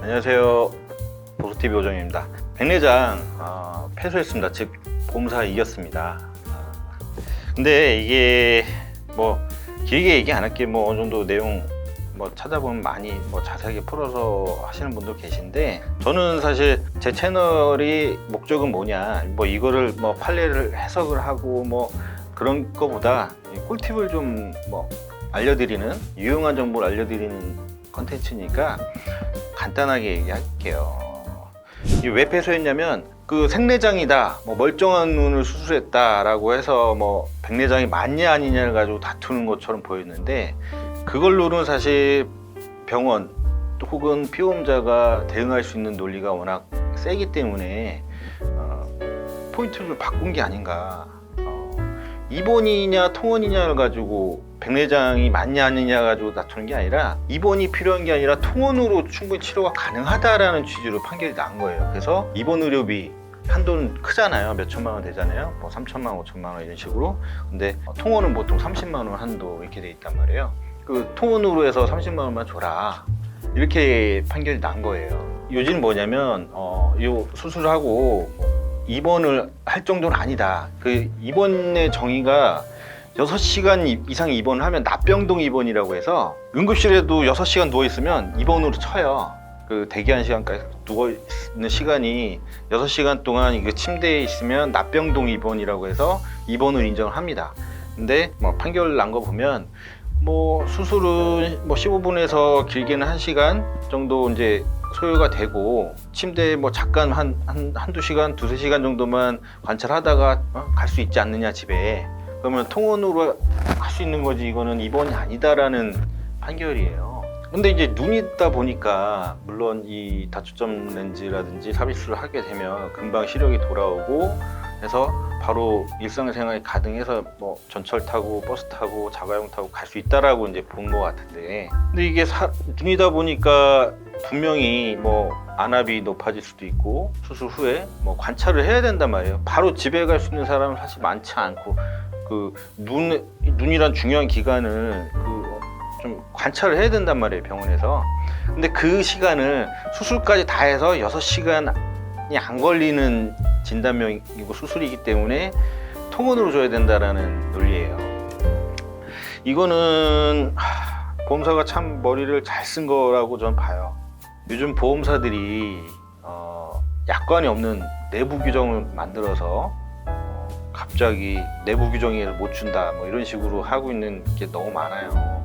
안녕하세요. 보수TV 오정입니다. 백내장 패소했습니다. 즉 보험사 이겼습니다. 근데 이게 뭐 길게 얘기 안 할게. 뭐 어느 정도 내용 찾아보면 많이 자세하게 풀어서 하시는 분도 계신데, 저는 사실 제 채널이 목적은 뭐냐, 이거를 판례를 해석을 하고 그런 거보다 꿀팁을 좀 알려드리는, 유용한 정보를 알려드리는 컨텐츠니까 간단하게 얘기할게요. 이게 왜 패소했냐면, 그 생내장이다, 멀쩡한 눈을 수술했다라고 해서 백내장이 맞냐 아니냐를 가지고 다투는 것처럼 보였는데, 그걸로는 사실 병원 혹은 피보험자가 대응할 수 있는 논리가 워낙 세기 때문에 포인트를 좀 바꾼 게 아닌가. 입원이냐 통원이냐를 가지고 백내장이 맞냐 아니냐 가지고 다투는 게 아니라, 입원이 필요한 게 아니라 통원으로 충분히 치료가 가능하다라는 취지로 판결이 난 거예요. 그래서 입원 의료비 한도는 크잖아요. 몇 천만 원 되잖아요. 3천만 원, 5천만 원 이런 식으로. 근데 통원은 보통 30만 원 한도 이렇게 돼 있단 말이에요. 그 통원으로 해서 30만 원만 줘라, 이렇게 판결이 난 거예요. 요즘 뭐냐면 이 수술을 하고 입원을 할 정도는 아니다. 그 입원의 정의가 6시간 이상 입원을 하면 납병동 입원이라고 해서, 응급실에도 6시간 누워있으면 입원으로 쳐요. 그 대기한 시간까지 누워있는 시간이 6시간 동안 그 침대에 있으면 납병동 입원이라고 해서 입원을 인정을 합니다. 근데 판결 난 거 보면 수술은 15분에서 길게는 1시간 정도 이제 소요가 되고, 침대에 잠깐 한두 시간, 두세 시간 정도만 관찰하다가 갈 수 있지 않느냐 집에. 그러면 통원으로 할 수 있는 거지, 이거는 입원이 아니다라는 판결이에요. 근데 이제 눈이 있다 보니까, 물론 이 다초점 렌즈라든지 삽입술을 하게 되면 금방 시력이 돌아오고 해서 바로 일상생활이 가능해서 전철 타고 버스 타고 자가용 타고 갈 수 있다라고 이제 본 것 같은데, 근데 이게 눈이다 보니까 분명히 안압이 높아질 수도 있고, 수술 후에 관찰을 해야 된단 말이에요. 바로 집에 갈 수 있는 사람은 사실 많지 않고, 그 눈이란 중요한 기관을 좀 관찰을 해야 된단 말이에요, 병원에서. 근데 그 시간을 수술까지 다 해서 6시간이 안 걸리는 진단명이고 수술이기 때문에 통원으로 줘야 된다라는 논리예요. 이거는 보험사가 참 머리를 잘 쓴 거라고 저는 봐요. 요즘 보험사들이 약관이 없는 내부 규정을 만들어서 갑자기 내부 규정을 못 준다 이런 식으로 하고 있는 게 너무 많아요.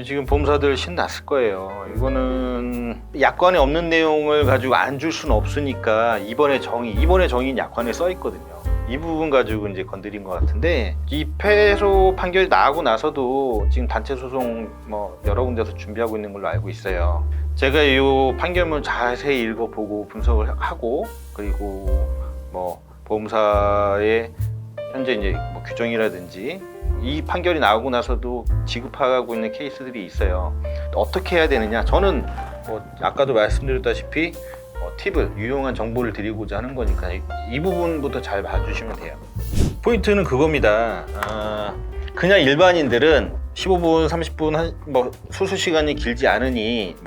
지금 보험사들 신났을 거예요. 이거는 약관에 없는 내용을 가지고 안 줄 수는 없으니까 입원의 정의는 약관에 써 있거든요. 이 부분 가지고 이제 건드린 것 같은데, 이 패소 판결이 나오고 나서도 지금 단체 소송 여러 군데서 준비하고 있는 걸로 알고 있어요. 제가 이 판결문 자세히 읽어보고 분석을 하고, 그리고 보험사의 현재 이제 규정이라든지 이 판결이 나오고 나서도 지급하고 있는 케이스들이 있어요. 어떻게 해야 되느냐, 저는 아까도 말씀드렸다시피 팁을, 유용한 정보를 드리고자 하는 거니까 이 부분부터 잘 봐주시면 돼요. 포인트는 그겁니다. 그냥 일반인들은 15분, 30분 수술 시간이 길지 않으니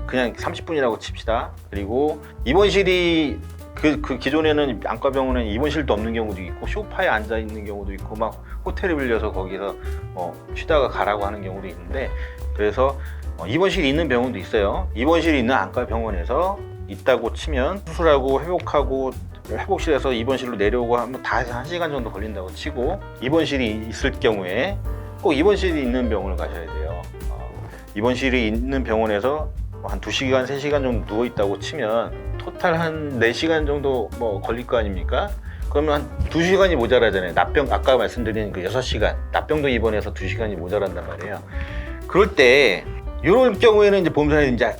그냥 30분이라고 칩시다. 그리고 입원실이 그 기존에는 안과병원에 입원실도 없는 경우도 있고, 소파에 앉아 있는 경우도 있고, 호텔을 빌려서 거기서 쉬다가 가라고 하는 경우도 있는데, 그래서 입원실이 있는 병원도 있어요. 입원실이 있는 안과병원에서 있다고 치면 수술하고 회복하고 회복실에서 입원실로 내려오고 하면 다 해서 1시간 정도 걸린다고 치고, 입원실이 있을 경우에 꼭 입원실이 있는 병원을 가셔야 돼요. 입원실이 있는 병원에서 한 2시간, 3시간 정도 누워 있다고 치면 토탈 한 4시간 정도 걸릴 거 아닙니까? 그러면 한 2시간이 모자라잖아요. 아까 말씀드린 그 6시간, 납병동 입원해서 2시간이 모자란단 말이에요. 그럴 때 이런 경우에는 이제 보험사는 이제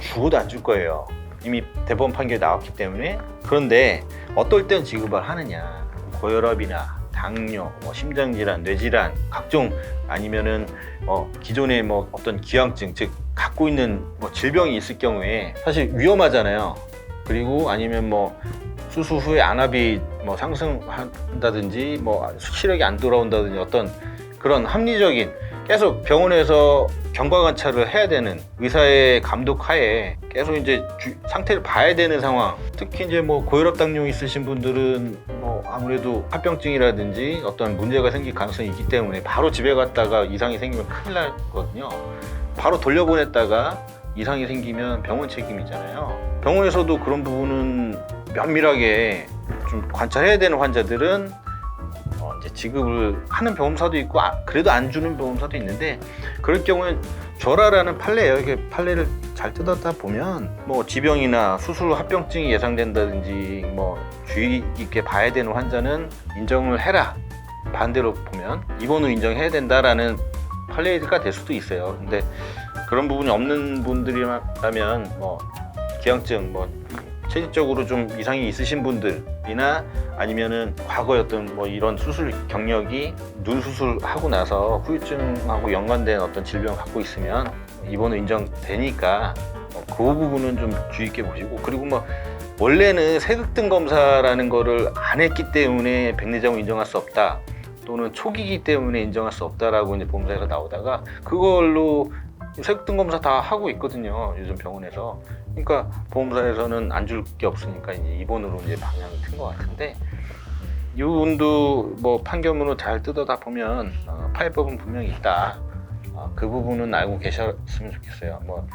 죽어도 안 줄 거예요. 이미 대법원 판결이 나왔기 때문에. 그런데 어떨 땐 지급을 하느냐, 고혈압이나 당뇨, 심장질환, 뇌질환, 각종, 아니면은 기존의 어떤 기왕증, 즉 갖고 있는 질병이 있을 경우에 사실 위험하잖아요. 그리고 아니면 수술 후에 안압이 상승한다든지 시력이 안 돌아온다든지 어떤 그런 합리적인 계속 병원에서 경과관찰을 해야 되는 의사의 감독하에 계속 이제 상태를 봐야 되는 상황. 특히 이제 뭐 고혈압 당뇨 있으신 분들은 뭐 아무래도 합병증이라든지 어떤 문제가 생길 가능성이 있기 때문에 바로 집에 갔다가 이상이 생기면 큰일 나거든요. 바로 돌려보냈다가 이상이 생기면 병원 책임이잖아요. 병원에서도 그런 부분은 면밀하게 좀 관찰해야 되는 환자들은 이제 지급을 하는 보험사도 있고 그래도 안 주는 보험사도 있는데, 그럴 경우엔 줘라라는 판례예요. 이게 판례를 잘 뜯어다 보면 뭐 지병이나 수술 후 합병증이 예상된다든지 뭐 주의 깊게 봐야 되는 환자는 인정을 해라, 반대로 보면 입원을 인정해야 된다라는 판례가 될 수도 있어요. 근데 그런 부분이 없는 분들이라면 뭐 기형증, 뭐 체질적으로 좀 이상이 있으신 분들이나 아니면은 과거에 어떤 뭐 이런 수술 경력이 눈 수술하고 나서 후유증하고 연관된 어떤 질병을 갖고 있으면 입원은 인정되니까 그 부분은 좀 주의 있게 보시고, 그리고 뭐 원래는 세극등 검사라는 거를 안 했기 때문에 백내장을 인정할 수 없다, 또는 초기이기 때문에 인정할 수 없다라고 이제 보험사에서 나오다가 그걸로 세극등 검사 다 하고 있거든요, 요즘 병원에서. 그러니까 보험사에서는 안 줄 게 없으니까 이제 입원으로 이제 방향을 튼 것 같은데, 이 부분도 뭐 판결문을 잘 뜯어다 보면 파해법은 분명히 있다. 그 부분은 알고 계셨으면 좋겠어요. 뭐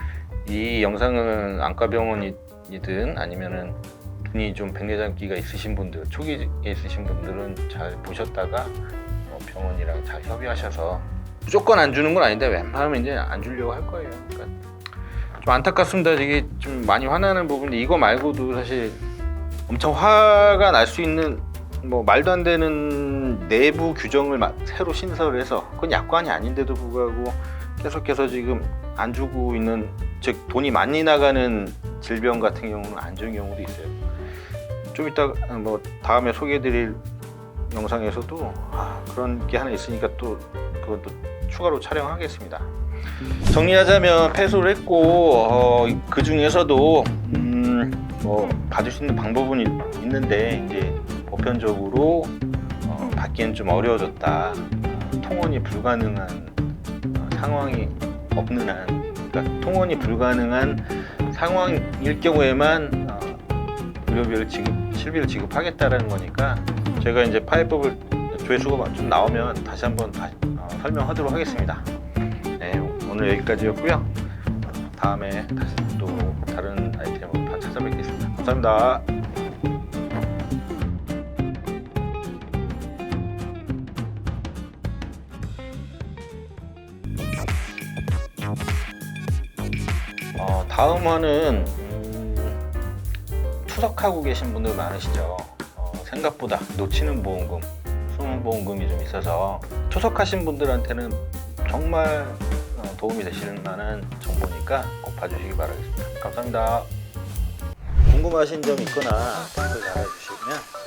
이 영상은 안과병원이든 아니면은 눈이 좀 백내장기가 있으신 분들, 초기에 있으신 분들은 잘 보셨다가 병원이랑 잘 협의하셔서, 무조건 안 주는 건 아닌데 웬만하면 이제 안 주려고 할 거예요. 그러니까 좀 안타깝습니다. 이게 좀 많이 화나는 부분인데, 이거 말고도 사실 엄청 화가 날 수 있는 뭐 말도 안 되는 내부 규정을 새로 신설해서, 그건 약관이 아닌데도 불구하고 계속해서 지금 안 주고 있는, 즉 돈이 많이 나가는 질병 같은 경우는 안 주는 경우도 있어요. 좀 이따 뭐 다음에 소개해드릴 영상에서도 그런 게 하나 있으니까 또 그것도 추가로 촬영하겠습니다. 정리하자면 폐소를 했고 그 중에서도 뭐 받을 수 있는 방법은 있는데 이제 보편적으로 받기엔 좀 어려워졌다. 통원이 불가능한 상황이 없는 한, 그러니까 통원이 불가능한 상황일 경우에만 의료비를 실비를 지급하겠다라는 거니까, 제가 이제 파해법을 조회수가 좀 나오면 다시 한번 설명하도록 하겠습니다. 네, 오늘 여기까지였고요. 다음에 다시 또 다른 아이템으로 찾아뵙겠습니다. 감사합니다. 다음 화는 투석하고 계신 분들 많으시죠. 생각보다 놓치는 보험금, 숨은 보험금이 좀 있어서 투석하신 분들한테는 정말 도움이 되실 만한 정보니까 꼭 봐주시기 바라겠습니다. 감사합니다. 궁금하신 점 있거나 댓글 달아주시면